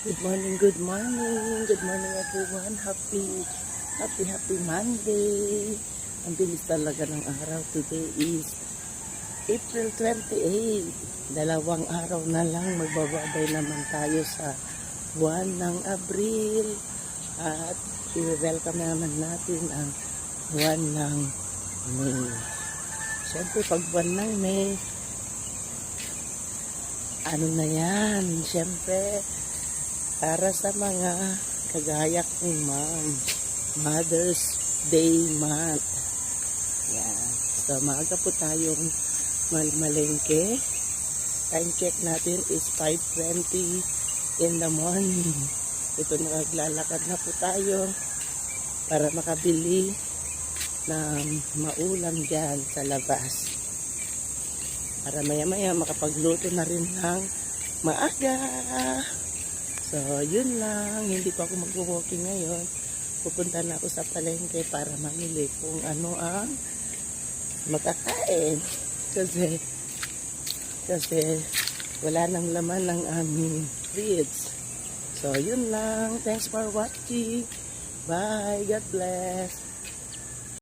Good morning, good morning. Good morning everyone. Happy Monday. Ang bilis talaga ng araw. Today is April 28. Dalawang araw na lang magbababay naman tayo sa buwan ng Abril. At i-welcome naman natin ang buwan ng May. Siyempre pag buwan ng May, ano na yan? Siyempre, para sa mga kagaya kong ma'am, Mother's Day month. Yan. So, maaga po tayong malmalengke. Time check natin is 5:20 in the morning. Ito, naglalakad na po tayo para makabili ng maulam dyan sa labas. Para maya-maya makapagluto na rin ng maaga. So, yun lang. Hindi pa ako mag-walking ngayon. Pupunta na ako sa palengke para mamili kung ano ang makakain. Kasi wala nang laman ng aming fridge. So, yun lang. Thanks for watching. Bye. God bless.